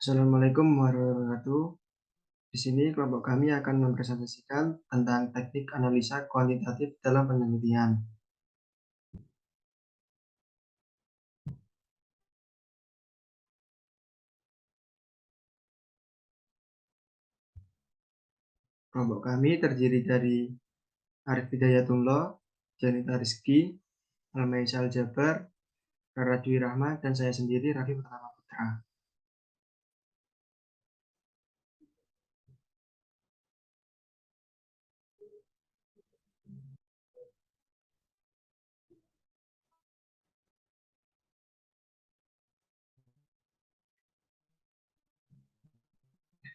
Assalamualaikum warahmatullahi wabarakatuh. Di sini kelompok kami akan mempresentasikan tentang teknik analisa kuantitatif dalam penelitian. Kelompok kami terdiri dari Arif Hidayatullah, Janita Rizky, Almaisal Jabar, Rara Dwi Rahma, dan saya sendiri Raffi Pratama Putra.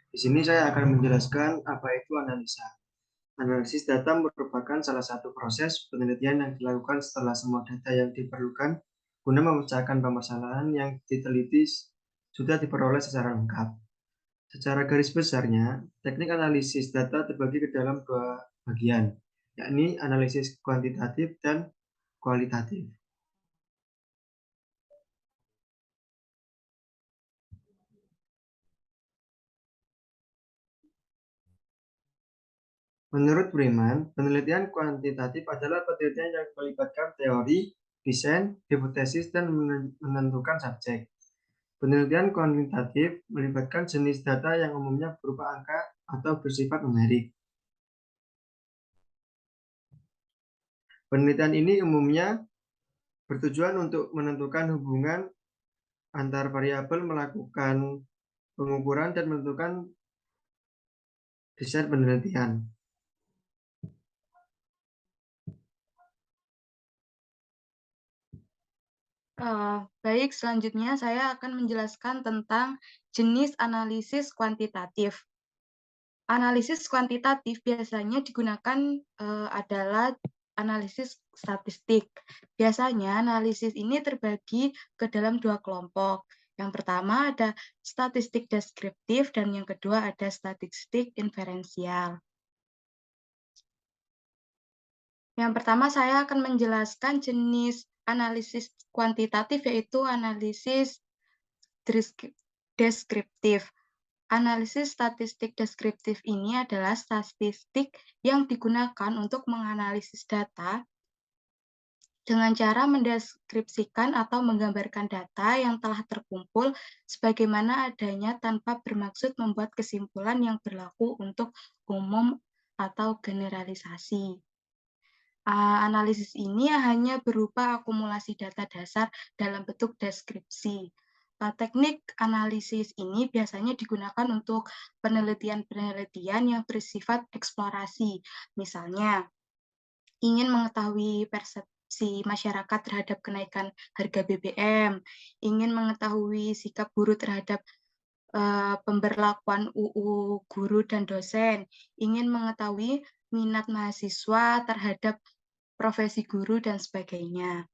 Di sini saya akan menjelaskan apa itu analisa. Analisis data merupakan salah satu proses penelitian yang dilakukan setelah semua data yang diperlukan guna memecahkan permasalahan yang diteliti sudah diperoleh secara lengkap. Secara garis besarnya, teknik analisis data terbagi ke dalam dua bagian, yakni analisis kuantitatif dan kualitatif. Menurut Freeman, penelitian kuantitatif adalah penelitian yang melibatkan teori, desain, hipotesis, dan menentukan subjek. Penelitian kuantitatif melibatkan jenis data yang umumnya berupa angka atau bersifat numerik. Penelitian ini umumnya bertujuan untuk menentukan hubungan antar variabel, melakukan pengukuran, dan menentukan desain penelitian. Baik, selanjutnya saya akan menjelaskan tentang jenis analisis kuantitatif. Analisis kuantitatif biasanya digunakan adalah analisis statistik. Biasanya analisis ini terbagi ke dalam dua kelompok. Yang pertama ada statistik deskriptif dan yang kedua ada statistik inferensial. Yang pertama saya akan menjelaskan jenis analisis kuantitatif yaitu analisis deskriptif. Analisis statistik deskriptif ini adalah statistik yang digunakan untuk menganalisis data dengan cara mendeskripsikan atau menggambarkan data yang telah terkumpul sebagaimana adanya tanpa bermaksud membuat kesimpulan yang berlaku untuk umum atau generalisasi. Analisis ini hanya berupa akumulasi data dasar dalam bentuk deskripsi. Teknik analisis ini biasanya digunakan untuk penelitian-penelitian yang bersifat eksplorasi. Misalnya, ingin mengetahui persepsi masyarakat terhadap kenaikan harga BBM, ingin mengetahui sikap guru terhadap pemberlakuan UU guru dan dosen, ingin mengetahui minat mahasiswa terhadap profesi guru, dan sebagainya.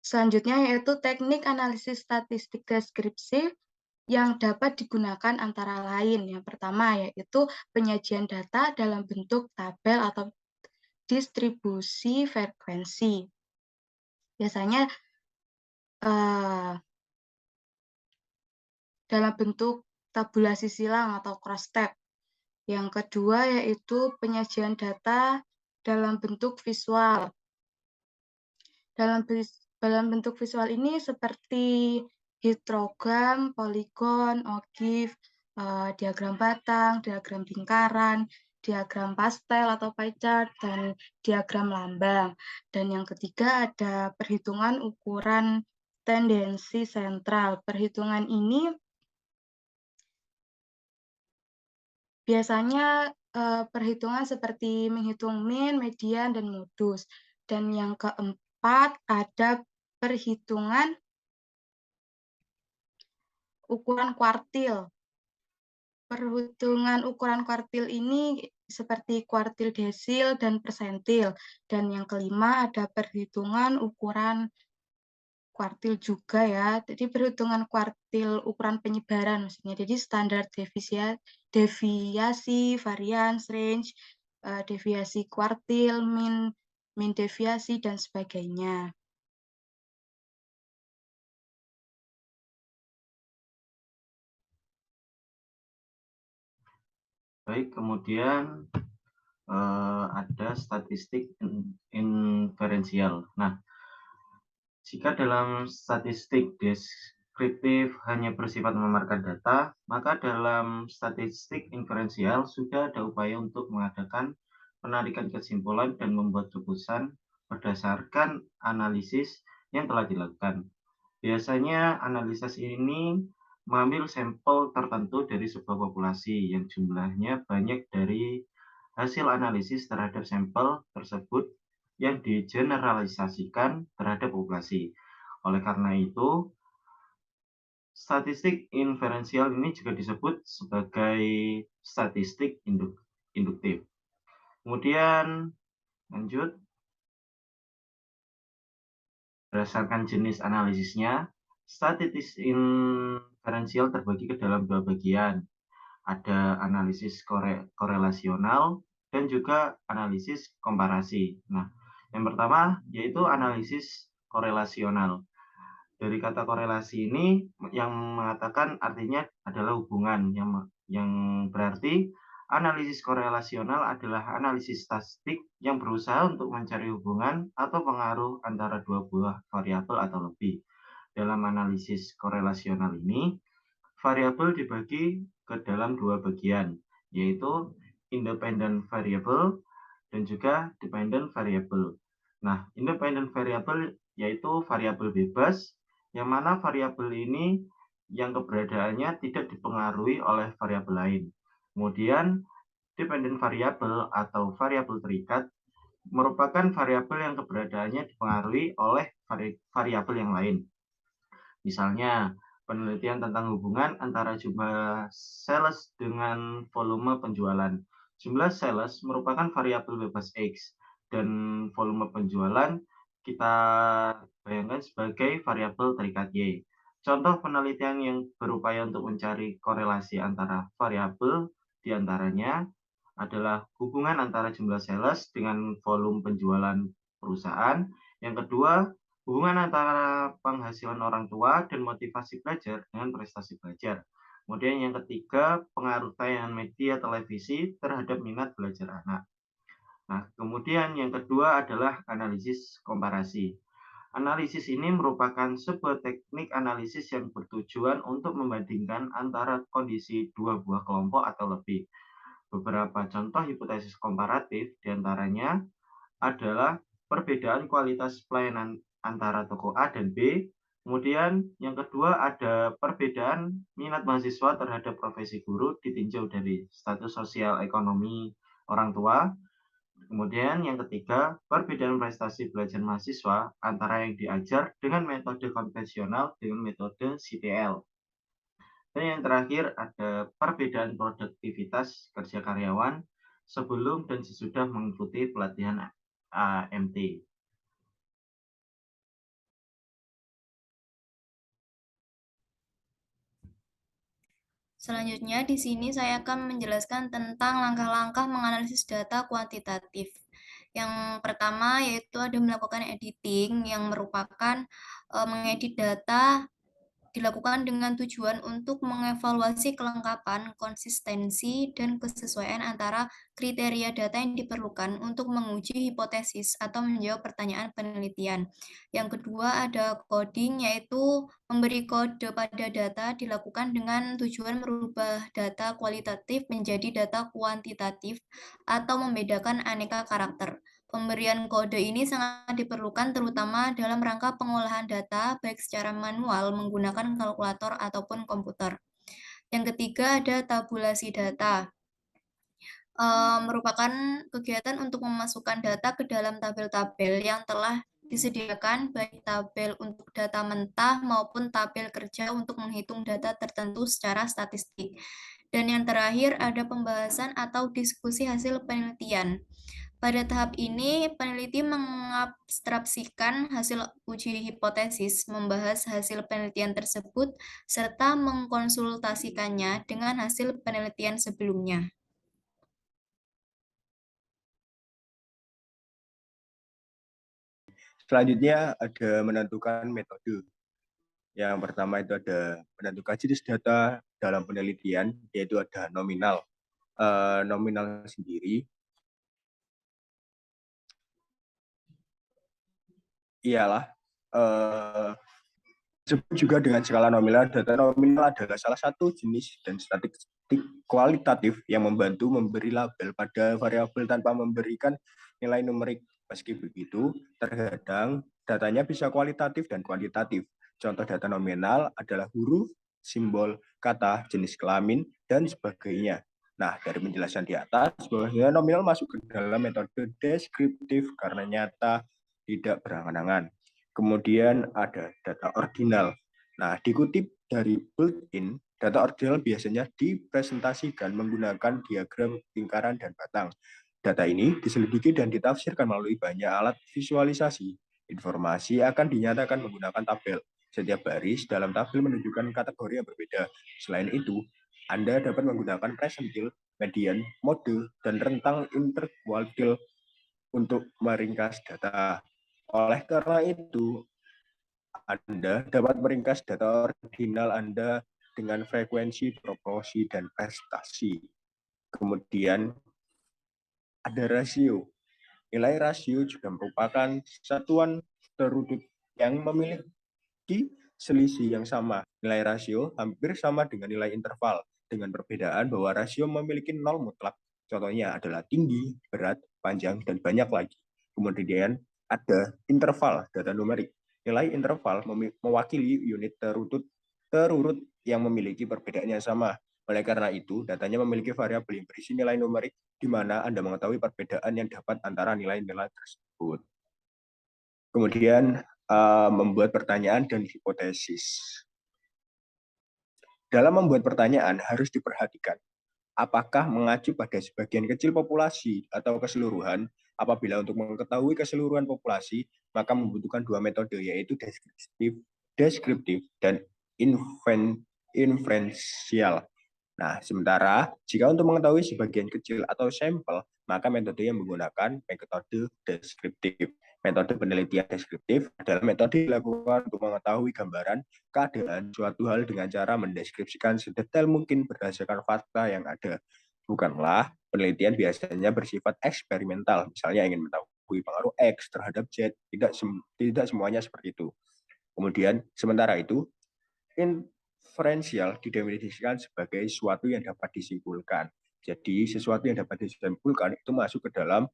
Selanjutnya yaitu teknik analisis statistik deskripsi yang dapat digunakan antara lain. Yang pertama yaitu penyajian data dalam bentuk tabel atau distribusi frekuensi. Biasanya dalam bentuk tabulasi silang atau cross-tab. Yang kedua yaitu penyajian data dalam bentuk visual. Dalam bentuk visual ini seperti histogram, poligon, ogif, diagram batang, diagram lingkaran, diagram pastel atau pie chart, dan diagram lambang. Dan yang ketiga ada perhitungan ukuran tendensi sentral. Perhitungan ini biasanya perhitungan seperti menghitung mean, median, dan modus. Dan yang keempat ada perhitungan ukuran kuartil. Perhitungan ukuran kuartil ini seperti kuartil desil dan persentil. Dan yang kelima ada perhitungan ukuran kuartil juga ya. Jadi perhitungan kuartil ukuran penyebaran maksudnya. Jadi standar deviasi, variance, range, deviasi kuartil, min deviasi, dan sebagainya. Baik, kemudian ada statistik inferensial. Nah, jika dalam statistik deskriptif hanya bersifat memaparkan data, maka dalam statistik inferensial sudah ada upaya untuk mengadakan penarikan kesimpulan dan membuat keputusan berdasarkan analisis yang telah dilakukan. Biasanya analisis ini mengambil sampel tertentu dari sebuah populasi yang jumlahnya banyak dari hasil analisis terhadap sampel tersebut yang digeneralisasikan terhadap populasi. Oleh karena itu, statistik inferensial ini juga disebut sebagai statistik induktif. Kemudian lanjut, berdasarkan jenis analisisnya, statistik inferensial terbagi ke dalam dua bagian. Ada analisis korelasional dan juga analisis komparasi. Nah, yang pertama yaitu analisis korelasional. Dari kata korelasi ini yang mengatakan artinya adalah hubungan yang berarti analisis korelasional adalah analisis statistik yang berusaha untuk mencari hubungan atau pengaruh antara dua buah variabel atau lebih. Dalam analisis korelasional ini, variabel dibagi ke dalam dua bagian, yaitu independent variable dan juga dependent variable. Nah, independent variable yaitu variabel bebas, yang mana variabel ini yang keberadaannya tidak dipengaruhi oleh variabel lain. Kemudian, dependent variable atau variabel terikat merupakan variabel yang keberadaannya dipengaruhi oleh variabel yang lain. Misalnya, penelitian tentang hubungan antara jumlah sales dengan volume penjualan. Jumlah sales merupakan variabel bebas X, dan volume penjualan kita bayangkan sebagai variabel terikat Y. Contoh penelitian yang berupaya untuk mencari korelasi antara variabel diantaranya adalah hubungan antara jumlah sales dengan volume penjualan perusahaan. Yang kedua, hubungan antara penghasilan orang tua dan motivasi belajar dengan prestasi belajar. Kemudian yang ketiga, pengaruh tayangan media televisi terhadap minat belajar anak. Nah, kemudian yang kedua adalah analisis komparasi. Analisis ini merupakan sebuah teknik analisis yang bertujuan untuk membandingkan antara kondisi dua buah kelompok atau lebih. Beberapa contoh hipotesis komparatif diantaranya adalah perbedaan kualitas pelayanan antara toko A dan B. Kemudian yang kedua ada perbedaan minat mahasiswa terhadap profesi guru ditinjau dari status sosial ekonomi orang tua. Kemudian yang ketiga, perbedaan prestasi belajar mahasiswa antara yang diajar dengan metode konvensional dengan metode CTL. Dan yang terakhir ada perbedaan produktivitas kerja karyawan sebelum dan sesudah mengikuti pelatihan AMT. Selanjutnya, di sini saya akan menjelaskan tentang langkah-langkah menganalisis data kuantitatif. Yang pertama yaitu ada melakukan editing, yang merupakan mengedit data dilakukan dengan tujuan untuk mengevaluasi kelengkapan, konsistensi, dan kesesuaian antara kriteria data yang diperlukan untuk menguji hipotesis atau menjawab pertanyaan penelitian. Yang kedua ada coding, yaitu memberi kode pada data dilakukan dengan tujuan merubah data kualitatif menjadi data kuantitatif atau membedakan aneka karakter. Pemberian kode ini sangat diperlukan terutama dalam rangka pengolahan data baik secara manual menggunakan kalkulator ataupun komputer. Yang ketiga ada tabulasi data. Merupakan kegiatan untuk memasukkan data ke dalam tabel-tabel yang telah disediakan baik tabel untuk data mentah maupun tabel kerja untuk menghitung data tertentu secara statistik. Dan yang terakhir ada pembahasan atau diskusi hasil penelitian. Pada tahap ini, peneliti mengabstraksikan hasil uji hipotesis, membahas hasil penelitian tersebut, serta mengkonsultasikannya dengan hasil penelitian sebelumnya. Selanjutnya ada menentukan metode. Yang pertama itu ada menentukan jenis data dalam penelitian, yaitu ada nominal. nominal sendiri ialah disebut juga dengan skala nominal. Data nominal adalah salah satu jenis dan statistik kualitatif yang membantu memberi label pada variabel tanpa memberikan nilai numerik. Meski begitu, terkadang datanya bisa kualitatif dan kuantitatif. Contoh data nominal adalah huruf, simbol, kata, jenis kelamin, dan sebagainya. Nah, dari penjelasan di atas, bahwasanya nominal masuk ke dalam metode deskriptif karena nyata, tidak berangan-angan. Kemudian ada data ordinal. Nah, dikutip dari built-in, data ordinal biasanya dipresentasikan menggunakan diagram lingkaran dan batang. Data ini diselidiki dan ditafsirkan melalui banyak alat visualisasi. Informasi akan dinyatakan menggunakan tabel. Setiap baris dalam tabel menunjukkan kategori yang berbeda. Selain itu, Anda dapat menggunakan persentil, median, mode, dan rentang interkuartil untuk meringkas data. Oleh karena itu, Anda dapat meringkas data ordinal Anda dengan frekuensi, proporsi, dan prestasi. Kemudian ada rasio. Nilai rasio juga merupakan satuan terurut yang memiliki selisih yang sama. Nilai rasio hampir sama dengan nilai interval, dengan perbedaan bahwa rasio memiliki nol mutlak. Contohnya adalah tinggi, berat, panjang, dan banyak lagi. Kemudian ada interval data numerik. Nilai interval mewakili unit terurut yang memiliki perbedaan yang sama. Oleh karena itu, datanya memiliki variabel yang berisi nilai numerik di mana Anda mengetahui perbedaan yang dapat antara nilai-nilai tersebut. Kemudian membuat pertanyaan dan hipotesis. Dalam membuat pertanyaan harus diperhatikan apakah mengacu pada sebagian kecil populasi atau keseluruhan. Apabila untuk mengetahui keseluruhan populasi, maka membutuhkan dua metode, yaitu deskriptif dan inferensial. Nah, sementara jika untuk mengetahui sebagian kecil atau sampel, maka metode yang menggunakan metode deskriptif. Metode penelitian deskriptif adalah metode dilakukan untuk mengetahui gambaran keadaan suatu hal dengan cara mendeskripsikan sedetail mungkin berdasarkan fakta yang ada. Bukanlah penelitian biasanya bersifat eksperimental, misalnya ingin mengetahui pengaruh X terhadap Z, tidak semuanya seperti itu. Kemudian, sementara itu, inferensial didefinisikan sebagai sesuatu yang dapat disimpulkan. Jadi, sesuatu yang dapat disimpulkan itu masuk ke dalam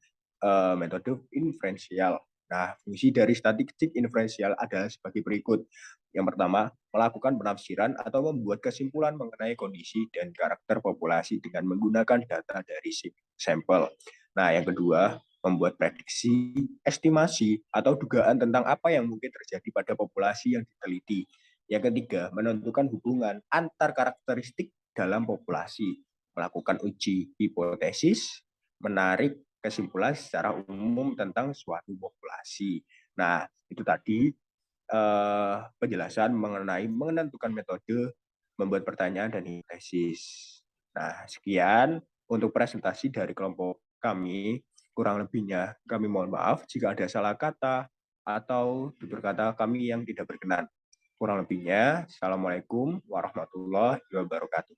metode inferensial. Nah, fungsi dari statistik inferensial adalah sebagai berikut. Yang pertama, melakukan penafsiran atau membuat kesimpulan mengenai kondisi dan karakter populasi dengan menggunakan data dari sampel. Nah, yang kedua, membuat prediksi, estimasi, atau dugaan tentang apa yang mungkin terjadi pada populasi yang diteliti. Yang ketiga, menentukan hubungan antar karakteristik dalam populasi, melakukan uji hipotesis, menarik kesimpulan secara umum tentang suatu populasi. Nah, itu tadi penjelasan mengenai menentukan metode, membuat pertanyaan, dan hipotesis. Nah, sekian untuk presentasi dari kelompok kami. Kurang lebihnya kami mohon maaf jika ada salah kata atau tutur kata kami yang tidak berkenan. Kurang lebihnya, Assalamualaikum warahmatullahi wabarakatuh.